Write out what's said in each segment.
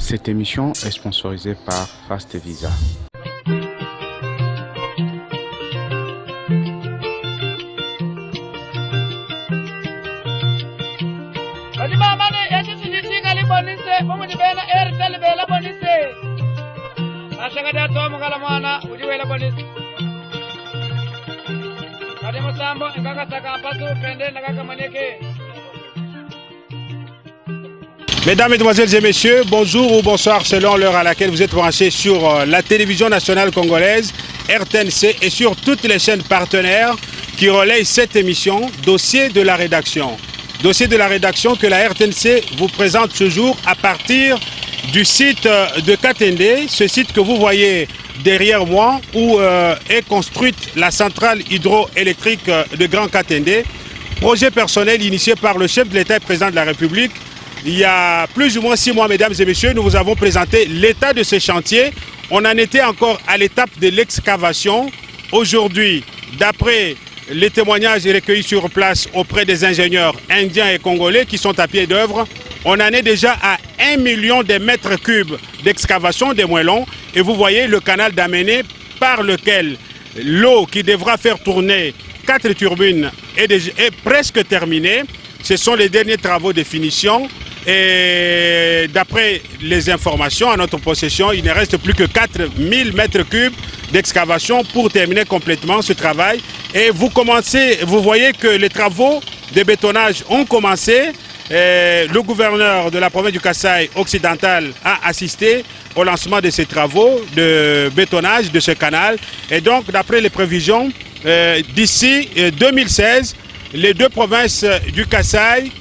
Cette émission est sponsorisée par Fast Visa. Mesdames, Mesdemoiselles et Messieurs, bonjour ou bonsoir selon l'heure à laquelle vous êtes branchés sur la télévision nationale congolaise, RTNC et sur toutes les chaînes partenaires qui relayent cette émission, Dossier de la rédaction. Dossier de la rédaction que la RTNC vous présente ce jour à partir du site de Katende, ce site que vous voyez derrière moi où est construite la centrale hydroélectrique de Grand Katende, projet personnel initié par le chef de l'État et président de la République. Il y a plus ou moins 6 mois, mesdames et messieurs, nous vous avons présenté l'état de ce chantier. On en était encore à l'étape de l'excavation. Aujourd'hui, d'après les témoignages recueillis sur place auprès des ingénieurs indiens et congolais qui sont à pied d'œuvre, on en est déjà à 1 million de mètres cubes d'excavation des moellons. Et vous voyez le canal d'Amené par lequel l'eau qui devra faire tourner 4 turbines est presque terminée. Ce sont les derniers travaux de finition. Et d'après les informations à notre possession, il ne reste plus que 4000 mètres cubes d'excavation pour terminer complètement ce travail. Et vous voyez que les travaux de bétonnage ont commencé. Le gouverneur de la province du Kasaï occidental a assisté au lancement de ces travaux de bétonnage de ce canal. Et donc, d'après les prévisions, d'ici 2016, les 2 provinces du Kasaï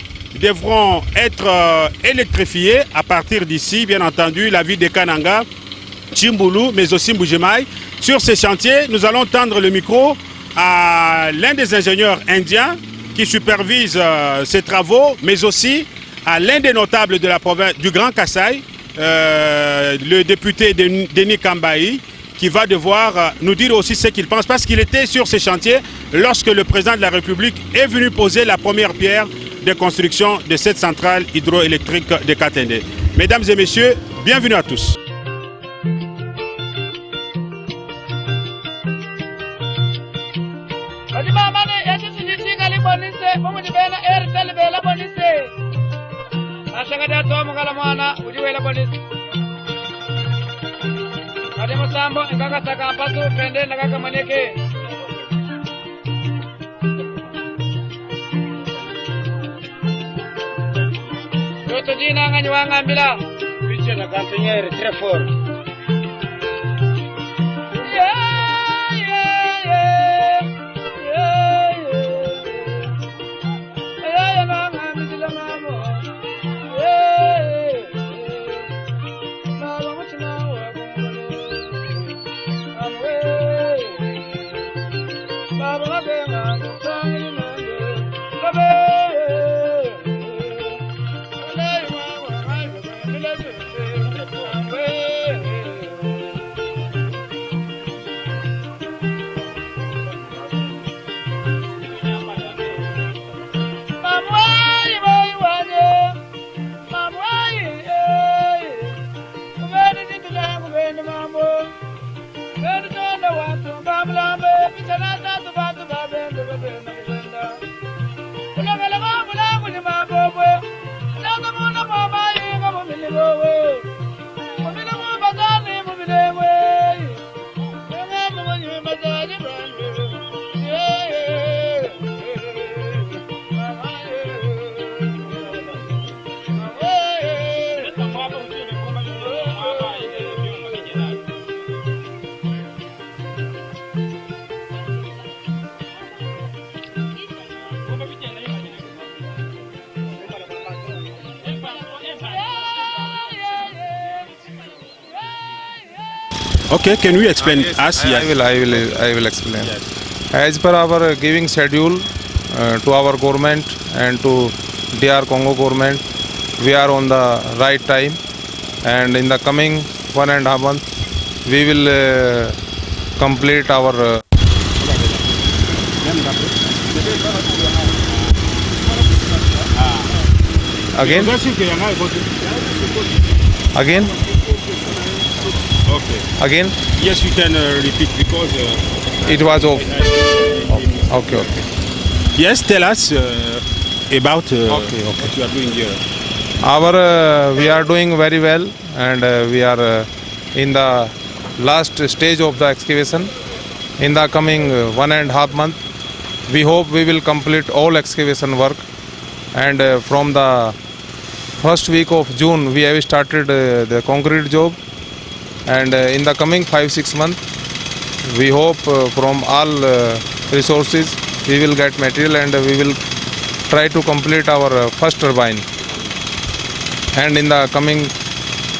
devront être électrifiées à partir d'ici, bien entendu, la ville de Kananga, Tchimbulu, mais aussi Mbujimai. Sur ces chantiers, nous allons tendre le micro à l'un des ingénieurs indiens qui supervise ces travaux, mais aussi à l'un des notables de la province du Grand Kasaï, le député Denis Kambaï, qui va devoir nous dire aussi ce qu'il pense, parce qu'il était sur ces chantiers lorsque le président de la République est venu poser la première pierre de construction de cette centrale hydroélectrique de Katende. Mesdames et messieurs, bienvenue à tous. Très fort. Okay, can you explain us? I will explain. As per our giving schedule to our government and to DR Congo government, we are on the right time, and in the coming 1.5 months, we will complete our. Again. Again? Okay. Again? Yes, you can repeat because It was off. Okay. yes, tell us about Okay. what you are doing here. We are doing very well, and we are in the last stage of the excavation. In the coming 1.5 month, we hope we will complete all excavation work, and from the first week of June we have started the concrete job, and in the coming 5-6 months we hope from all resources we will get material, and we will try to complete our first turbine. And in the coming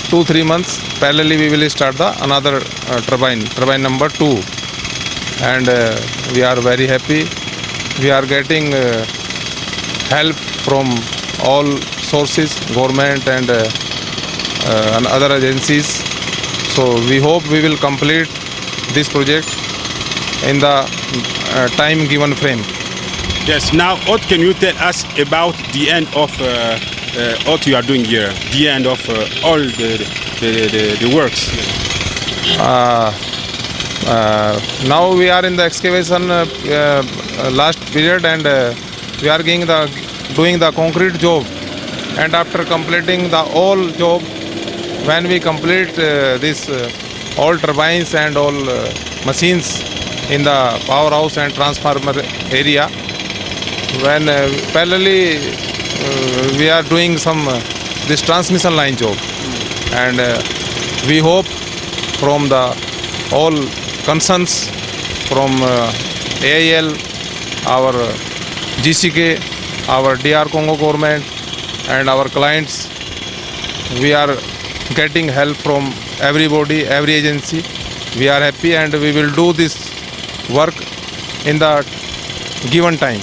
2-3 months parallelly we will start the another turbine number 2, and we are very happy. We are getting help from all sources, government and other agencies. So we hope we will complete this project in the time given frame. Yes. Now, what can you tell us about the end of what you are doing here? The end of all the works. Now we are in the excavation last period, and we are doing the concrete job. And after completing the all job, when we complete this all turbines and all machines in the powerhouse and transformer area, when parallelly we are doing some this transmission line job, and we hope from the all concerns from AIL, our GCK, our DR Congo government and our clients, we are getting help from everybody, every agency. We are happy, and we will do this work in the given time.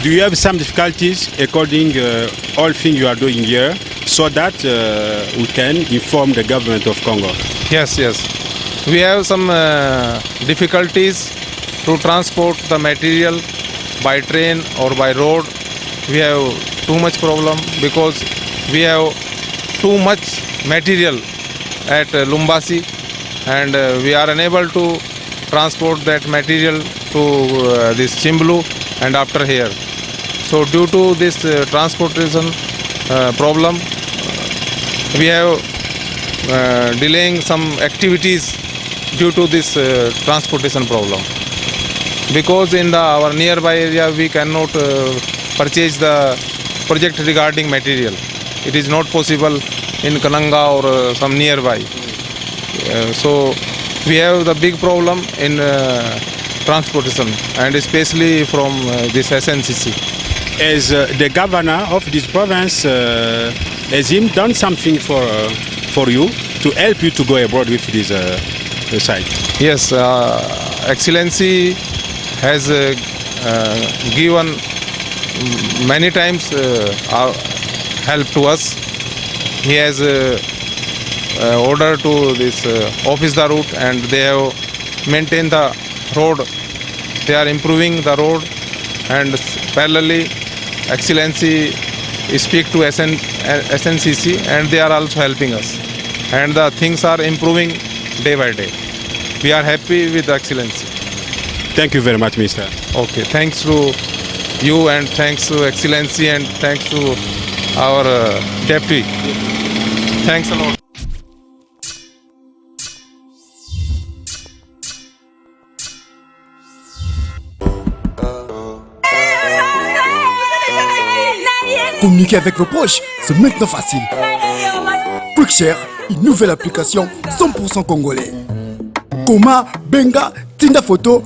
Do you have some difficulties according all things you are doing here, so that we can inform the government of Congo? Yes. We have some difficulties to transport the material by train or by road. We have too much problem because we have too much material at Lumbasi, and we are unable to transport that material to this Chimblu and after here. So due to this transportation problem, we have delaying some activities due to this transportation problem, because in our nearby area we cannot purchase the project regarding material. It is not possible in Kananga or some nearby. So we have the big problem in transportation, and especially from this SNCC. As the governor of this province, has him done something for you to help you to go abroad with this site? Yes, Excellency has given many times help to us. He has ordered to this office the route, and they have maintained the road. They are improving the road, and parallelly Excellency speak to SNCC, and they are also helping us, and the things are improving day by day. We are happy with the Excellency. Thank you very much, Minister. Okay, thanks to you, and thanks to Excellency, and thanks to our deputy. Thanks a lot. Communiquer avec vos proches, c'est maintenant facile. QuickShare, une nouvelle application 100% congolais. Koma, Benga, Tinda Photo,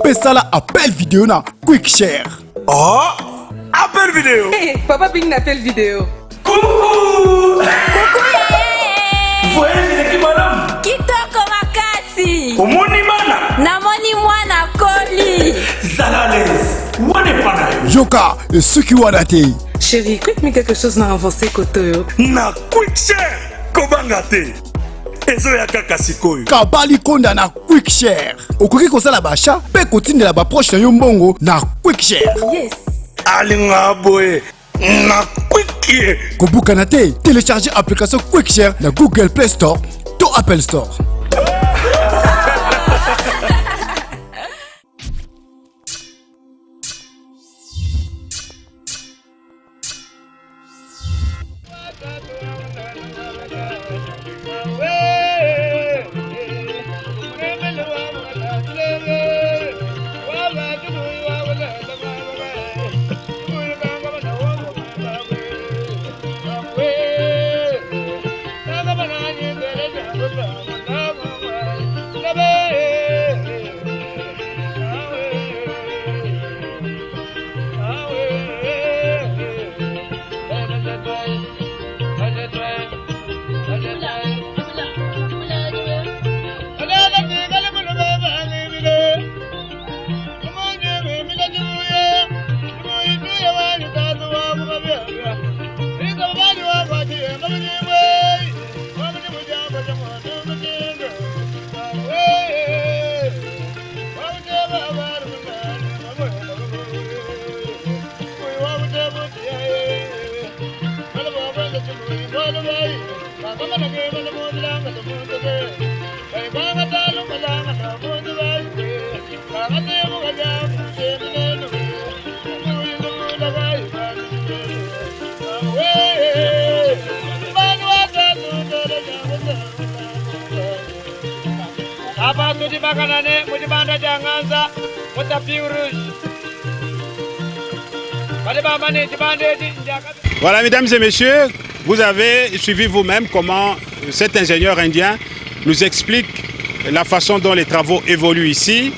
Pesala appel vidéo na QuickShare. Oh, appel vidéo. Hey, papa Bing appel vidéo. Coucou. Voyez les madame. Kitoko makasi. Omoni mana. Namoni mwana koli. Zalales. Wane pana. Yoka et ceux qui ont raté. Chérie, quick-moi quelque chose n'a avancé côté. Na QuickShare. Kobangate. Ezo ya kaka sikoyo. Kabali konda na QuickShare. Okoki kosala basha pe kotindela ba proche na yo mbongo na QuickShare. Yes. Alinga boy. Na QuickShare. kie Kobukanate, téléchargez l'application QuickShare dans Google Play Store, ton Apple Store. Voilà, mesdames et messieurs, vous avez suivi vous-même comment cet ingénieur indien nous explique la façon dont les travaux évoluent ici,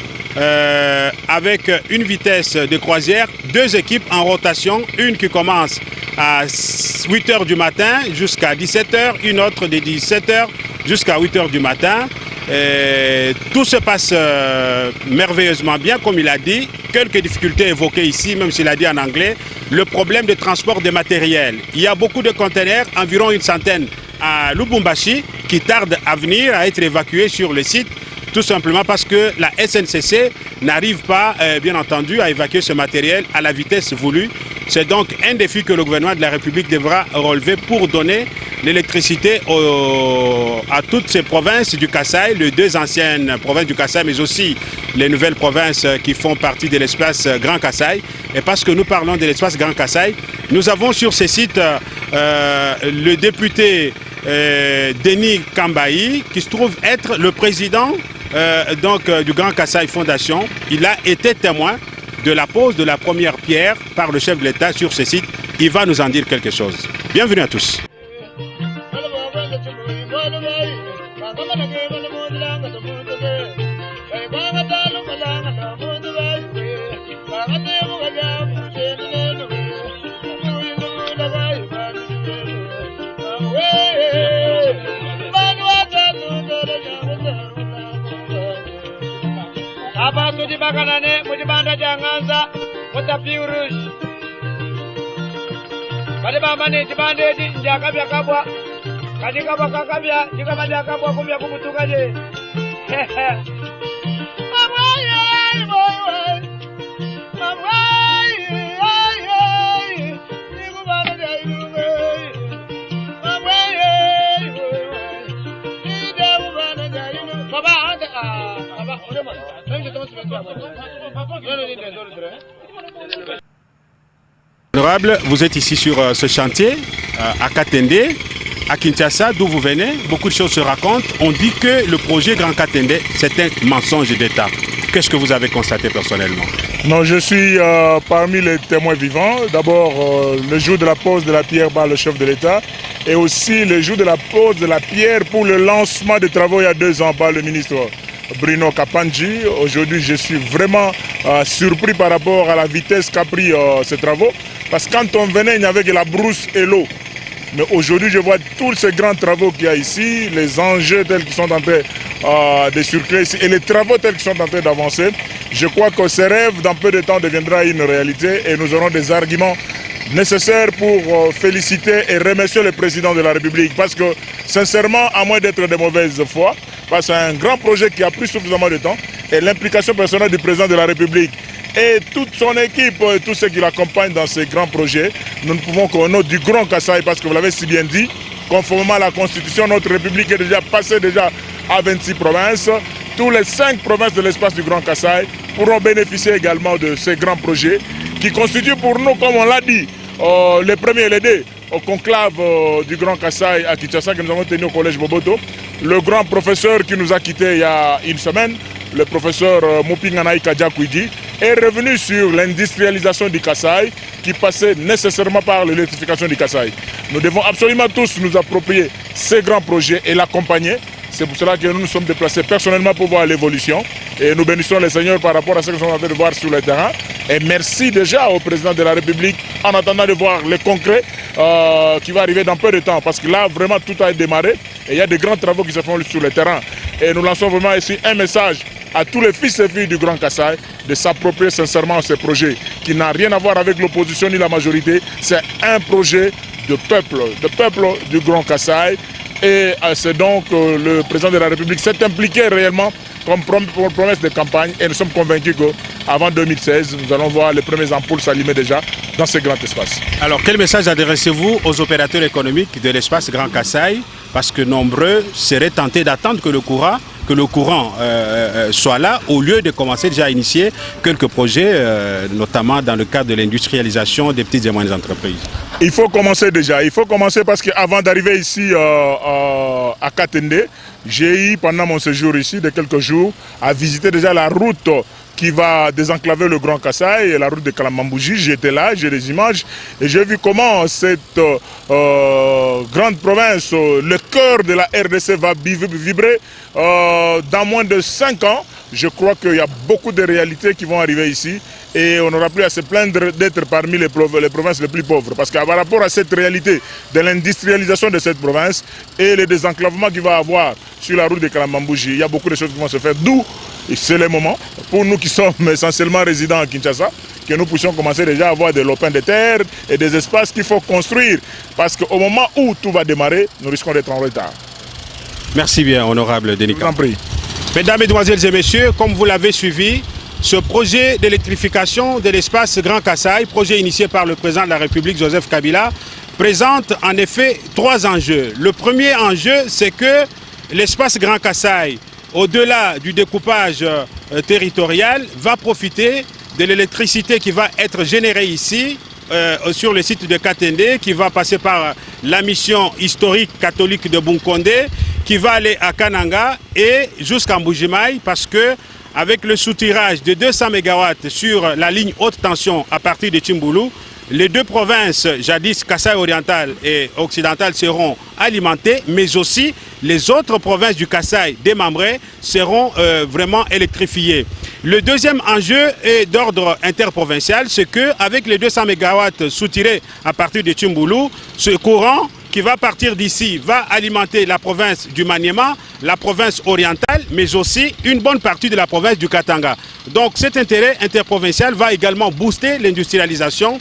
avec une vitesse de croisière, 2 équipes en rotation, une qui commence à 8 h du matin jusqu'à 17 h, une autre de 17 h jusqu'à 8 h du matin. Tout se passe merveilleusement bien, comme il a dit. Quelques difficultés évoquées ici, même s'il a dit en anglais. Le problème de transport des matériels. Il y a beaucoup de conteneurs, environ une centaine à Lubumbashi, qui tardent à venir, à être évacués sur le site, tout simplement parce que la SNCC n'arrive pas, bien entendu, à évacuer ce matériel à la vitesse voulue. C'est donc un défi que le gouvernement de la République devra relever pour donner l'électricité à toutes ces provinces du Kasaï, les 2 anciennes provinces du Kasaï, mais aussi les nouvelles provinces qui font partie de l'espace Grand Kasaï. Et parce que nous parlons de l'espace Grand Kasaï, nous avons sur ces sites le député Denis Kambaï, qui se trouve être le président du Grand Kasaï Fondation. Il a été témoin de la pose de la première pierre par le chef de l'État sur ce site. Il va nous en dire quelque chose. Bienvenue à tous. Honorable, vous êtes ici sur ce chantier à Katende, à Kinshasa, d'où vous venez. Beaucoup de choses se racontent. On dit que le projet Grand Katende, c'est un mensonge d'État. Qu'est-ce que vous avez constaté personnellement? Non, je suis parmi les témoins vivants. D'abord, le jour de la pose de la pierre par le chef de l'État et aussi le jour de la pose de la pierre pour le lancement des travaux il y a 2 ans par le ministre Bruno Kapanji. Aujourd'hui, je suis vraiment surpris par rapport à la vitesse qu'a pris ces travaux. Parce que quand on venait, il n'y avait que la brousse et l'eau. Mais aujourd'hui, je vois tous ces grands travaux qu'il y a ici, les enjeux tels qu'ils sont en train de circuler ici et les travaux tels qu'ils sont en train d'avancer. Je crois que ce rêve, dans peu de temps, deviendra une réalité et nous aurons des arguments nécessaires pour féliciter et remercier le président de la République. Parce que, sincèrement, à moins d'être de mauvaise foi, parce que c'est un grand projet qui a pris suffisamment de temps et l'implication personnelle du président de la République et toute son équipe, tous ceux qui l'accompagnent dans ces grands projets. Nous ne pouvons qu'au nom du Grand Kasaï, parce que vous l'avez si bien dit, conformément à la Constitution, notre République est déjà passée à 26 provinces. Tous les 5 provinces de l'espace du Grand Kasaï pourront bénéficier également de ces grands projets qui constituent pour nous, comme on l'a dit, les premiers LD au conclave du Grand Kasaï à Kinshasa que nous avons tenu au collège Boboto. Le grand professeur qui nous a quittés il y a une semaine, le professeur Mopinganaï Kadjakwidi, est revenu sur l'industrialisation du Kasaï qui passait nécessairement par l'électrification du Kasaï. Nous devons absolument tous nous approprier ces grands projets et l'accompagner. C'est pour cela que nous nous sommes déplacés personnellement pour voir l'évolution. Et nous bénissons les seigneurs par rapport à ce que nous sommes en train de voir sur le terrain. Et merci déjà au président de la République en attendant de voir le concret qui va arriver dans peu de temps. Parce que là, vraiment, tout a démarré. Et il y a de grands travaux qui se font sur le terrain. Et nous lançons vraiment ici un message à tous les fils et filles du Grand Kasaï de s'approprier sincèrement ce projet qui n'a rien à voir avec l'opposition ni la majorité. C'est un projet de peuple du Grand Kasaï. Et c'est donc le président de la République s'est impliqué réellement comme promesse de campagne et nous sommes convaincus qu'avant 2016, nous allons voir les premières ampoules s'allumer déjà dans ce grand espace. Alors, quel message adressez-vous aux opérateurs économiques de l'espace Grand Kasaï? Parce que nombreux seraient tentés d'attendre que le courant soit là, au lieu de commencer déjà à initier quelques projets, notamment dans le cadre de l'industrialisation des petites et moyennes entreprises. Il faut commencer déjà, parce qu'avant d'arriver ici à Katende, j'ai eu pendant mon séjour ici de quelques jours à visiter déjà la route qui va désenclaver le Grand Kasaï et la route de Kalamambouji. J'étais là, j'ai des images et j'ai vu comment cette grande province, le cœur de la RDC va vibrer dans moins de 5 ans. Je crois qu'il y a beaucoup de réalités qui vont arriver ici et on n'aura plus à se plaindre d'être parmi les provinces les plus pauvres. Parce qu'à rapport à cette réalité de l'industrialisation de cette province et le désenclavement qu'il va avoir sur la route de Kalamambouji, il y a beaucoup de choses qui vont se faire. D'où c'est le moment, pour nous qui sommes essentiellement résidents à Kinshasa, que nous puissions commencer déjà à avoir des lopins de terre et des espaces qu'il faut construire. Parce qu'au moment où tout va démarrer, nous risquons d'être en retard. Merci bien, honorable Denika. Je vous en prie. Mesdames, Mesdemoiselles et Messieurs, comme vous l'avez suivi, ce projet d'électrification de l'espace Grand Kasaï, projet initié par le président de la République, Joseph Kabila, présente en effet 3 enjeux. Le premier enjeu, c'est que l'espace Grand Kasaï, au-delà du découpage territorial, va profiter de l'électricité qui va être générée ici, sur le site de Katende, qui va passer par la mission historique catholique de Bunkonde, qui va aller à Kananga et jusqu'à Mbujimaï, parce que avec le soutirage de 200 MW sur la ligne haute tension à partir de Tchimboulou, les 2 provinces, jadis Kasaï oriental et occidental, seront alimentées, mais aussi les autres provinces du Kasaï démembrées seront vraiment électrifiées. Le deuxième enjeu est d'ordre interprovincial, c'est qu'avec les 200 MW soutirés à partir de Tchimboulou, ce courant qui va partir d'ici va alimenter la province du Maniema, la province orientale, mais aussi une bonne partie de la province du Katanga. Donc cet intérêt interprovincial va également booster l'industrialisation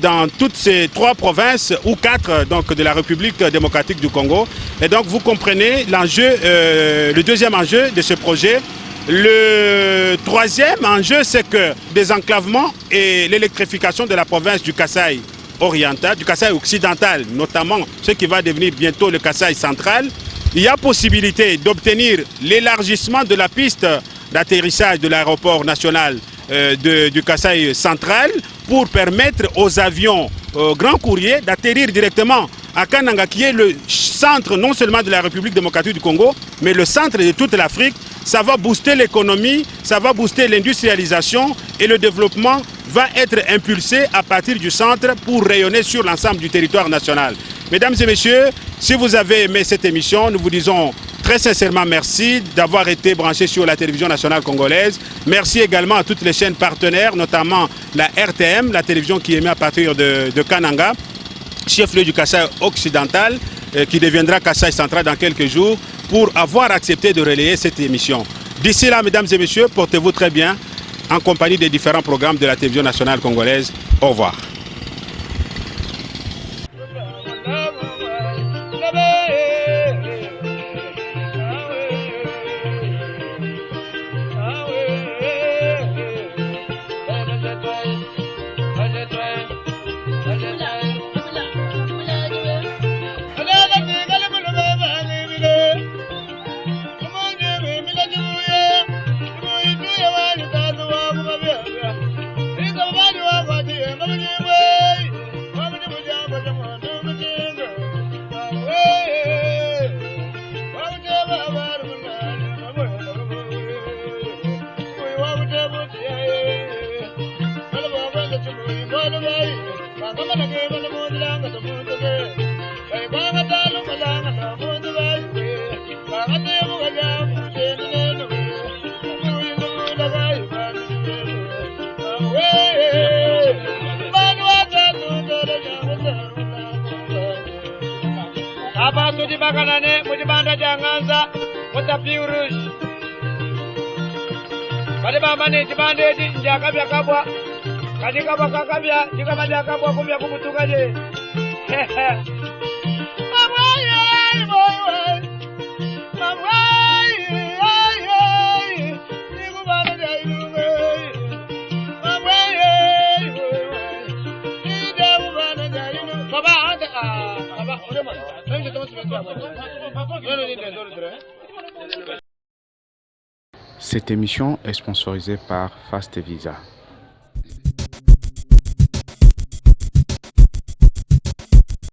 dans toutes ces 3 provinces ou 4 donc, de la République démocratique du Congo. Et donc vous comprenez l'enjeu, le deuxième enjeu de ce projet. Le troisième enjeu, c'est que désenclavement et l'électrification de la province du Kasaï oriental, du Kasaï occidental, notamment ce qui va devenir bientôt le Kasaï central, il y a possibilité d'obtenir l'élargissement de la piste d'atterrissage de l'aéroport national du Kasaï central pour permettre aux avions grand courrier d'atterrir directement à Kananga, qui est le centre non seulement de la République démocratique du Congo, mais le centre de toute l'Afrique. Ça va booster l'économie, ça va booster l'industrialisation et le développement va être impulsé à partir du centre pour rayonner sur l'ensemble du territoire national. Mesdames et messieurs, si vous avez aimé cette émission, nous vous disons très sincèrement merci d'avoir été branchés sur la télévision nationale congolaise. Merci également à toutes les chaînes partenaires, notamment la RTM, la télévision qui émet à partir de Kananga, chef-lieu du Kasaï occidental, qui deviendra Kasaï central dans quelques jours, pour avoir accepté de relayer cette émission. D'ici là, mesdames et messieurs, portez-vous très bien en compagnie des différents programmes de la télévision nationale congolaise. Au revoir. Bakanane mujibanda janganza mutapiurush bale bamane jibande njakabya kabwa kadika bakakabya jikamanja kabwa kumya kumutukaje Cette émission est sponsorisée par Fast Visa.